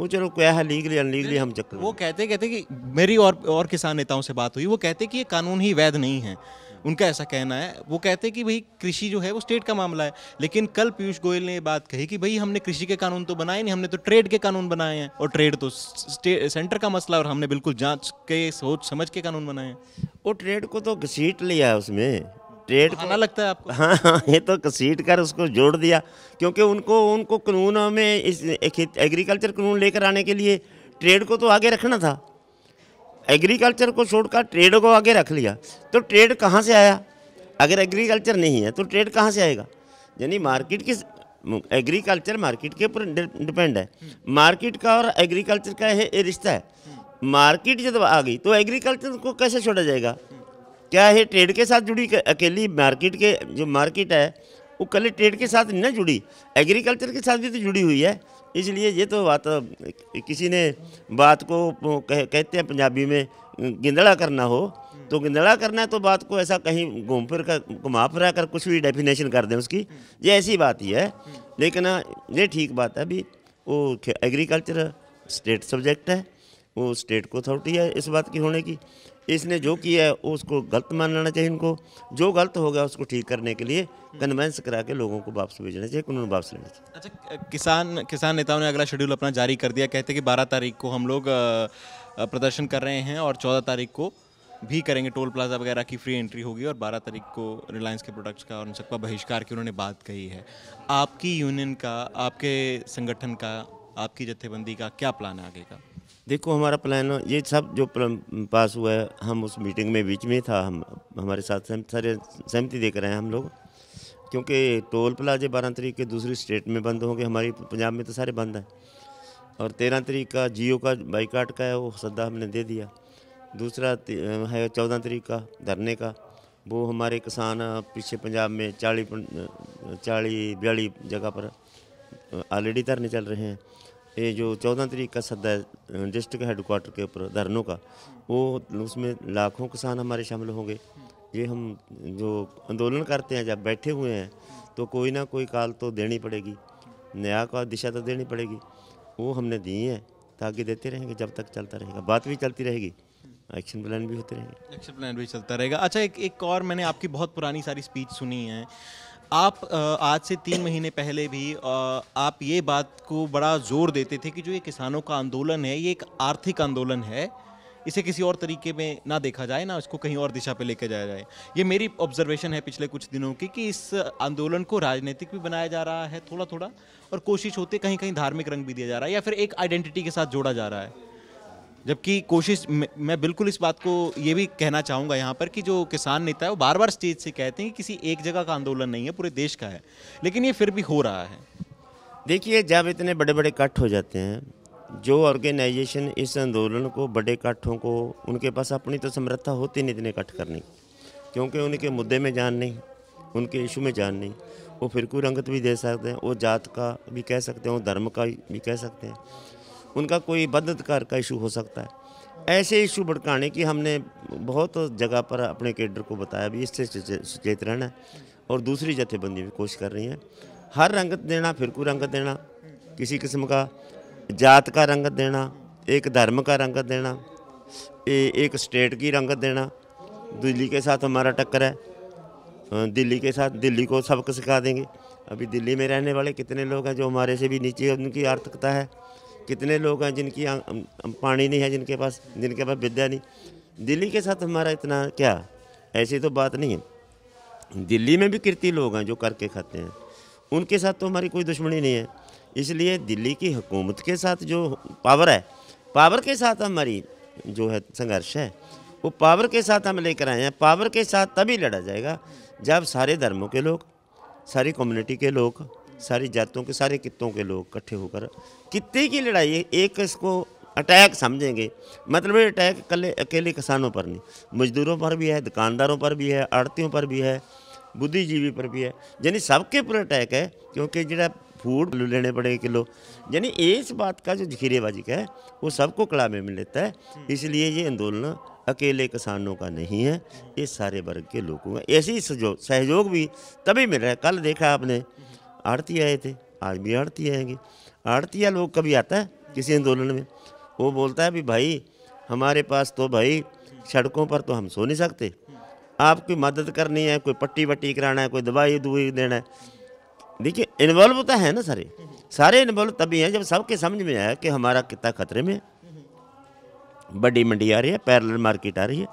वो चलो क्या है, लीगली अनलीगली हम चक्कर। वो कहते कि मेरी और किसान नेताओं से बात हुई, वो कहते कि ये कानून ही वैध नहीं है, उनका ऐसा कहना है। वो कहते कि भाई कृषि जो है वो स्टेट का मामला है, लेकिन कल पीयूष गोयल ने ये बात कही कि भाई हमने कृषि के कानून तो बनाए नहीं, हमने तो ट्रेड के कानून बनाए हैं, और ट्रेड तो सेंटर का मसला, और हमने बिल्कुल जांच के सोच समझ के कानून बनाए हैं। वो ट्रेड को तो घसीट लिया है उसमें, ट्रेड को बहाना लगता है आपको? हाँ, ये तो घसीट कर उसको जोड़ दिया, क्योंकि उनको कानूनों में इस एग्रीकल्चर कानून लेकर आने के लिए ट्रेड को तो आगे रखना था। एग्रीकल्चर को छोड़कर ट्रेड को आगे रख लिया, तो ट्रेड कहाँ से आया? अगर एग्रीकल्चर नहीं है तो ट्रेड कहाँ से आएगा? यानी मार्केट की, एग्रीकल्चर मार्केट के ऊपर डिपेंड है, मार्केट का और एग्रीकल्चर का ये रिश्ता है। मार्केट जब आ गई तो एग्रीकल्चर को कैसे छोड़ा जाएगा? क्या है ट्रेड के साथ जुड़ी अकेली? मार्केट के जो मार्केट है वो कल ट्रेड के साथ नहीं ना जुड़ी, एग्रीकल्चर के साथ भी तो जुड़ी हुई है। इसलिए ये तो बात, किसी ने बात को कहते हैं पंजाबी में गिंदड़ा करना हो, तो गिंदड़ा करना है तो बात को ऐसा कहीं घुमा फिरा कर कुछ भी डेफिनेशन कर दें उसकी, ये ऐसी बात ही है। लेकिन ये ठीक बात है, अभी वो एग्रीकल्चर स्टेट सब्जेक्ट है, वो स्टेट को अथॉरिटी है इस बात की होने की। इसने जो किया है उसको गलत मान लेना चाहिए, इनको जो गलत हो गया उसको ठीक करने के लिए कन्वेंस करा के लोगों को वापस भेजना चाहिए, कानून वापस लेना चाहिए। अच्छा, किसान नेताओं ने अगला शेड्यूल अपना जारी कर दिया, कहते कि 12 तारीख को हम लोग प्रदर्शन कर रहे हैं, और 14 तारीख को भी करेंगे, टोल प्लाजा वगैरह की फ्री एंट्री होगी, और 12 तारीख को रिलायंस के प्रोडक्ट्स का और उन सबका बहिष्कार की उन्होंने बात कही है। आपकी यूनियन का, आपके संगठन का, आपकी जत्थेबंदी का क्या प्लान है आगे का? देखो, हमारा प्लान ये सब जो पास हुआ है, हम उस मीटिंग में बीच में था, हम हमारे साथ सारे सहमति देकर रहे हैं हम लोग, क्योंकि टोल प्लाजे 12 तारीख के दूसरी स्टेट में बंद होंगे, हमारी पंजाब में तो सारे बंद हैं। और 13 तारीख का जियो का बाईकाट का है, वो सद्दा हमने दे दिया। दूसरा है 14 तारीख का धरने का, वो हमारे किसान पीछे पंजाब में 40-42 जगह पर ऑलरेडी धरने चल रहे हैं। ये जो 14 तारीख का सद्दा है डिस्ट्रिक्ट हेडक्वार्टर के ऊपर धरनों का, वो उसमें लाखों किसान हमारे शामिल होंगे। ये हम जो आंदोलन करते हैं, जब बैठे हुए हैं तो कोई ना कोई काल तो देनी पड़ेगी, नया का दिशा तो देनी पड़ेगी, वो हमने दी है, ताकि देते रहेंगे जब तक चलता रहेगा, बात भी चलती रहेगी, एक्शन प्लान भी होते रहेंगे। एक्शन प्लान भी चलता रहेगा। अच्छा, एक और मैंने आपकी बहुत पुरानी सारी स्पीच सुनी है। आप आज से 3 महीने पहले भी आप ये बात को बड़ा जोर देते थे कि जो ये किसानों का आंदोलन है, ये एक आर्थिक आंदोलन है, इसे किसी और तरीके में ना देखा जाए, ना इसको कहीं और दिशा पे लेके जाया जाए। ये मेरी ऑब्जर्वेशन है पिछले कुछ दिनों की, कि इस आंदोलन को राजनीतिक भी बनाया जा रहा है थोड़ा थोड़ा, और कोशिश होती है कहीं कहीं धार्मिक रंग भी दिया जा रहा है, या फिर एक आइडेंटिटी के साथ जोड़ा जा रहा है। जबकि कोशिश, मैं बिल्कुल इस बात को ये भी कहना चाहूँगा यहाँ पर कि जो किसान नेता है वो बार बार स्टेज से कहते हैं कि किसी एक जगह का आंदोलन नहीं है, पूरे देश का है, लेकिन ये फिर भी हो रहा है। देखिए, जब इतने बड़े बड़े कट हो जाते हैं, जो ऑर्गेनाइजेशन इस आंदोलन को, बड़े कट्ठों को, उनके पास अपनी तो समर्था होती नहीं इतने कट करने की, क्योंकि उनके मुद्दे में जान नहीं, उनके इशू में जान नहीं। वो फिरकू रंगत भी दे सकते हैं, वो जात का भी कह सकते हैं, वो धर्म का भी कह सकते हैं, उनका कोई बद्धिकार का इशू हो सकता है। ऐसे इशू भड़काने की हमने बहुत जगह पर अपने कैडर को बताया भी इससे सचेत रहना है, और दूसरी जत्थेबंदी भी कोशिश कर रही हैं। हर रंगत देना, फिरकू रंगत देना, किसी किस्म का जात का रंगत देना, एक धर्म का रंगत देना, एक स्टेट की रंगत देना। दिल्ली के साथ हमारा टक्कर है, दिल्ली के साथ, दिल्ली को सबक सिखा देंगे। अभी दिल्ली में रहने वाले कितने लोग हैं जो हमारे से भी नीचे उनकी आर्थिकता है, कितने लोग हैं जिनकी पानी नहीं है, जिनके पास विद्या नहीं। दिल्ली के साथ हमारा इतना क्या, ऐसी तो बात नहीं है। दिल्ली में भी कीर्ति लोग हैं जो करके खाते हैं, उनके साथ तो हमारी कोई दुश्मनी नहीं है। इसलिए दिल्ली की हुकूमत के साथ जो पावर है, पावर के साथ हमारी जो है संघर्ष है, वो पावर के साथ हम लेकर आए हैं। पावर के साथ तभी लड़ा जाएगा जब सारे धर्मों के लोग, सारी कम्युनिटी के लोग, सारी जातों के, सारे कित्तों के लोग इकट्ठे होकर कित्ते की लड़ाई है, एक इसको अटैक समझेंगे। मतलब ये अटैक अकेले किसानों पर नहीं, मजदूरों पर भी है, दुकानदारों पर भी है, आड़तियों पर भी है, बुद्धिजीवी पर भी है, यानी सबके ऊपर अटैक है। क्योंकि जो फूड लेने पड़े किलो, यानी इस बात का जो जखीरेबाजी का है वो सबको कड़ा में मिल लेता है। इसलिए ये आंदोलन अकेले किसानों का नहीं है, ये सारे वर्ग के लोगों का। ऐसे ही सहयोग भी तभी मिल रहा है। कल देखा आपने, आड़ती आए थे, आज भी आड़ती आएंगे। आड़तिया लोग कभी आता है किसी आंदोलन में, वो बोलता है भी भाई हमारे पास तो भाई सड़कों पर तो हम सो नहीं सकते, आपकी मदद करनी है, कोई पट्टी वट्टी कराना है, कोई दवाई दुवाई देना है। देखिए इन्वॉल्व तो है ना, सारे इन्वॉल्व तभी हैं जब सबके समझ में आया कि हमारा कितना खतरे में। बड़ी मंडी आ रही है, पैरेलल मार्केट आ रही है,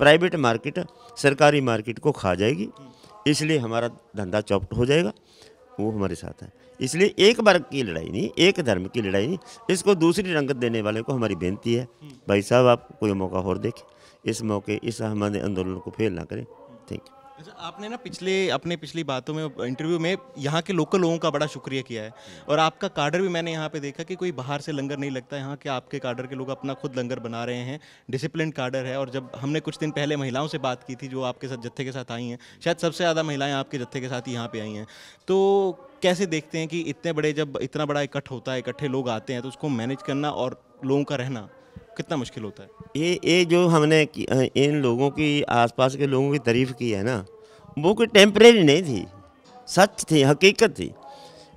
प्राइवेट मार्केट सरकारी मार्केट को खा जाएगी, इसलिए हमारा धंधा चौपट हो जाएगा। वो हमारे साथ है। इसलिए एक वर्ग की लड़ाई नहीं, एक धर्म की लड़ाई नहीं, इसको दूसरी रंगत देने वाले को हमारी बेनती है, भाई साहब आप कोई मौका और देखें, इस मौके इस हमारे आंदोलन को फेल ना करें। Thank you. अच्छा, आपने ना अपने पिछली बातों में, इंटरव्यू में यहाँ के लोकल लोगों का बड़ा शुक्रिया किया है, और आपका काडर भी मैंने यहाँ पे देखा कि कोई बाहर से लंगर नहीं लगता, यहाँ के आपके काडर के लोग अपना खुद लंगर बना रहे हैं, डिसिप्लिन काडर है। और जब हमने कुछ दिन पहले महिलाओं से बात की थी जो आपके साथ जत्थे के साथ आई हैं, शायद सबसे ज़्यादा महिलाएं आपके जत्थे के साथ ही यहाँ पे आई हैं, तो कैसे देखते हैं कि जब इतना बड़ा इकट्ठ होता है, इकट्ठे लोग आते हैं, तो उसको मैनेज करना और लोगों का रहना कितना मुश्किल होता है? ये जो हमने इन लोगों की, आसपास के लोगों की तारीफ़ की है ना, वो कोई टेम्परेरी नहीं थी, सच थी, हकीकत थी।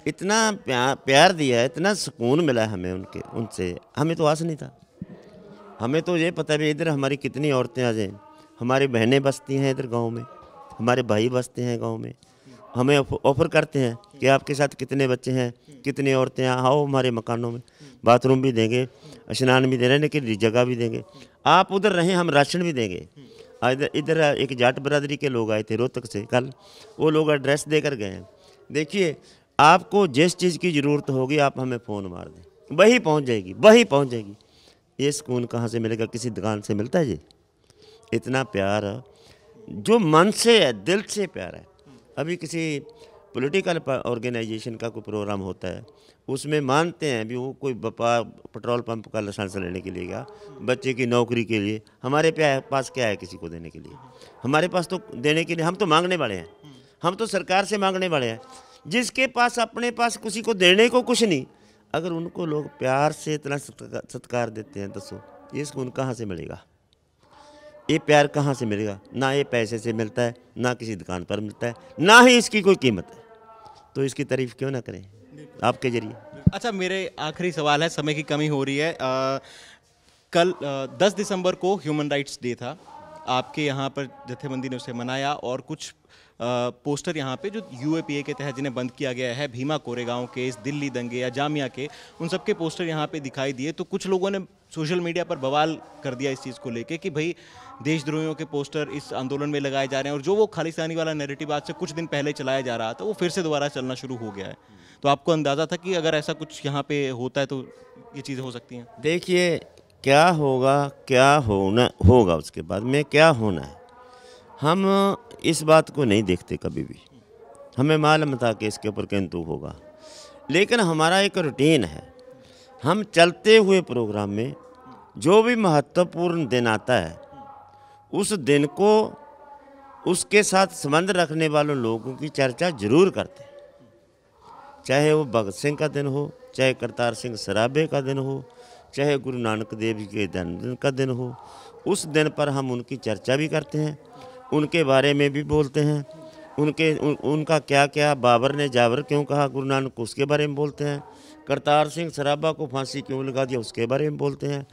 इतना प्यार दिया है, इतना सुकून मिला है हमें उनसे, हमें तो आस नहीं था। हमें तो ये पता है इधर हमारी कितनी औरतें आ जाएं, हमारी बहनें बसती हैं इधर गांव में, हमारे भाई बसते हैं गांव में, हमें ऑफ़र करते हैं कि आपके साथ कितने बच्चे हैं, कितनी औरतें हैं, आओ हमारे मकानों में, बाथरूम भी देंगे, स्नान भी दे रहे हैं, लेकिन जगह भी देंगे, आप उधर रहें, हम राशन भी देंगे। इधर एक जाट बरादरी के लोग आए थे रोहतक से कल, वो लोग एड्रेस देकर गए हैं। देखिए आपको जिस चीज़ की ज़रूरत होगी आप हमें फ़ोन मार दें, वही पहुंच जाएगी, वही पहुंच जाएगी। ये सुकून कहाँ से मिलेगा, किसी दुकान से मिलता है जी? इतना प्यार जो मन से है, दिल से प्यार है। अभी किसी पॉलिटिकल ऑर्गेनाइजेशन का कोई प्रोग्राम होता है, उसमें मानते हैं भी वो कोई पेट्रोल पंप का लाइसेंस लेने के लिए गया, बच्चे की नौकरी के लिए, हमारे पास क्या है किसी को देने के लिए? हमारे पास तो देने के लिए हम तो मांगने वाले हैं, हम तो सरकार से मांगने वाले हैं। जिसके पास अपने पास किसी को देने को कुछ नहीं, अगर उनको लोग प्यार से इतना सत्कार देते हैं, दसो ये सुकून कहाँ से मिलेगा? ये प्यार कहाँ से मिलेगा? ना ये पैसे से मिलता है, ना किसी दुकान पर मिलता है, ना ही इसकी कोई कीमत है। तो इसकी तारीफ क्यों ना करें आपके जरिए। अच्छा, मेरे आखिरी सवाल है, समय की कमी हो रही है। कल 10 दिसंबर को ह्यूमन राइट्स डे था, आपके यहाँ पर जत्थेबंदी ने उसे मनाया, और कुछ पोस्टर यहाँ पे जो यूएपीए के तहत जिन्हें बंद किया गया है, भीमा कोरेगांव केस, दिल्ली दंगे या जामिया के, उन सब के पोस्टर यहाँ पे दिखाई दिए। तो कुछ लोगों ने सोशल मीडिया पर बवाल कर दिया इस चीज़ को लेके कि भाई देशद्रोहियों के पोस्टर इस आंदोलन में लगाए जा रहे हैं, और जो वो खालिस्तानी वाला नैरेटिव आज से कुछ दिन पहले चलाया जा रहा था वो फिर से दोबारा चलना शुरू हो गया है। तो आपको अंदाज़ा था कि अगर ऐसा कुछ यहाँ पे होता है तो ये चीज़ें हो सकती हैं? देखिए क्या होगा, क्या होना होगा, उसके बाद में क्या होना है, हम इस बात को नहीं देखते कभी भी। हमें मालूम था कि इसके ऊपर किंतु होगा, लेकिन हमारा एक रूटीन है, हम चलते हुए प्रोग्राम में जो भी महत्वपूर्ण दिन आता है उस दिन को उसके साथ संबंध रखने वालों लोगों की चर्चा जरूर करते हैं। चाहे वो भगत सिंह का दिन हो, चाहे करतार सिंह सराबे का दिन हो, चाहे गुरु नानक देव जी के जन्मदिन का दिन हो, उस दिन पर हम उनकी चर्चा भी करते हैं, उनके बारे में भी बोलते हैं, उनका क्या क्या, बाबर ने जावर क्यों कहा गुरु नानक को, उसके बारे में बोलते हैं, करतार सिंह सराबा को फांसी क्यों लगा दिया उसके बारे में बोलते हैं,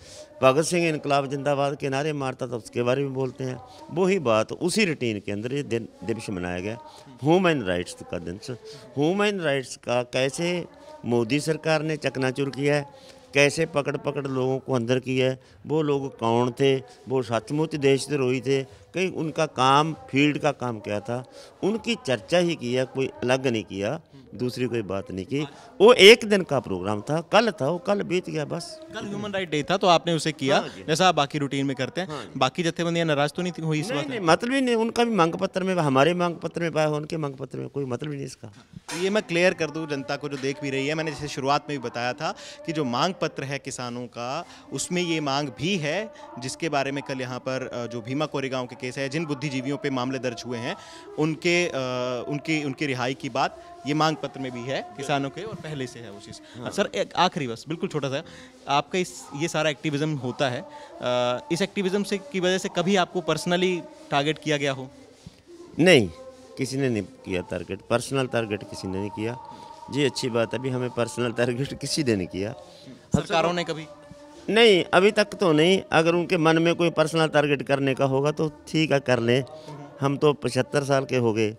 भगत सिंह इनकलाब जिंदाबाद के नारे मारता था उसके बारे में बोलते हैं। वही बात उसी रूटीन के अंदर ये दिन दिवस मनाया गया, ह्यूमन राइट्स का दिन। ह्यूमन राइट्स का कैसे मोदी सरकार ने चकनाचूर किया है, कैसे पकड़ पकड़ लोगों को अंदर किया है, वो लोग कौन थे, वो सचमुच देशद्रोही थे, कि उनका काम, फील्ड का काम क्या था, उनकी चर्चा ही किया, कोई अलग नहीं किया, दूसरी कोई बात नहीं की। वो एक दिन का प्रोग्राम था, कल था, वो कल बीत गया बस। कल ह्यूमन राइट डे था तो आपने उसे किया, हाँ जी। जैसा आप बाकी रूटीन में करते हैं। बाकी जत्थेबंदियां नाराज तो नहीं थी हुई इस नहीं बात नहीं, मतलब ही नहीं, उनका भी मांग पत्र में, हमारे मांग पत्र में पाया, उनके मांग पत्र में कोई मतलब ही नहीं इसका। तो ये मैं क्लियर कर दूं जनता को जो देख भी रही है, मैंने जैसे शुरुआत में भी बताया था कि जो मांग पत्र है किसानों का, उसमें ये मांग भी है जिसके बारे में कल यहाँ पर जो भीमा कोरेगांव के केस है, जिन बुद्धिजीवियों पे मामले दर्ज हुए हैं, उनकी रिहाई की बात ये मांग पत्र में भी है किसानों के, और पहले से है वो चीज़। सर एक आखिरी बस बिल्कुल छोटा सा, आपका ये सारा एक्टिविज्म होता है, इस एक्टिविज्म से की वजह से कभी आपको पर्सनली टारगेट किया गया हो? नहीं, किसी ने नहीं किया टारगेट, पर्सनल टारगेट किसी ने नहीं किया जी। अच्छी बात है, अभी हमें पर्सनल टारगेट किसी ने नहीं किया। सरकारों ने कभी? नहीं, अभी तक तो नहीं। अगर उनके मन में कोई पर्सनल टारगेट करने का होगा तो ठीक है, कर लें। हम तो 75 साल के हो गए,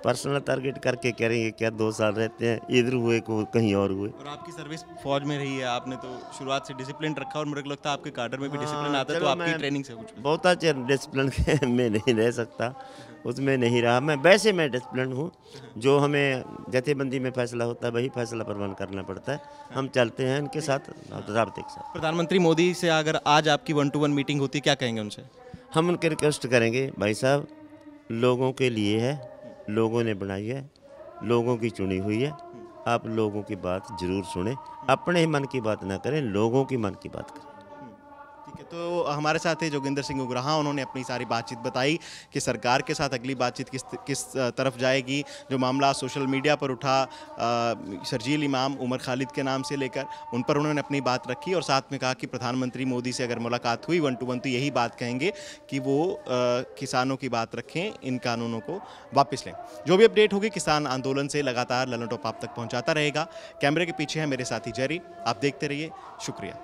पर्सनल टारगेट करके करेंगे क्या? 2 साल रहते हैं, इधर हुए को कहीं और हुए। और आपकी सर्विस फौज में रही है, आपने तो शुरुआत से डिसिप्लिन रखा, और मुझे लगता है आपके काडर में भी डिसिप्लिन आता है, तो आपकी ट्रेनिंग से कुछ बहुत अच्छे डिसिप्लिन में नहीं रह सकता, उसमें नहीं रहा मैं। वैसे मैं डिसिप्लिन हूँ, जो हमें जथेबंदी में फैसला होता है वही फैसला प्रवान करना पड़ता है। हम चलते हैं इनके साथ, राब्ते के साथ। प्रधानमंत्री मोदी से अगर आज आपकी 1-to-1 मीटिंग होती, क्या कहेंगे उनसे? हम उनके रिक्वेस्ट करेंगे, भाई साहब लोगों के लिए है, लोगों ने बनाई है, लोगों की चुनी हुई है, आप लोगों की बात जरूर सुने, अपने ही मन की बात ना करें, लोगों की मन की बात करें। ठीक है, तो हमारे साथ है जोगिंदर सिंह उग्राहा, उन्होंने अपनी सारी बातचीत बताई कि सरकार के साथ अगली बातचीत किस तरफ जाएगी। जो मामला सोशल मीडिया पर उठा शर्जील इमाम, उमर खालिद के नाम से लेकर, उन पर उन्होंने अपनी बात रखी, और साथ में कहा कि प्रधानमंत्री मोदी से अगर मुलाकात हुई 1-to-1 तो यही बात कहेंगे कि वो किसानों की बात रखें, इन कानूनों को वापस लें। जो भी अपडेट होगी किसान आंदोलन से लगातार ललन टॉप आप तक पहुँचाता रहेगा। कैमरे के पीछे है मेरे साथी जेरी, आप देखते रहिए, शुक्रिया।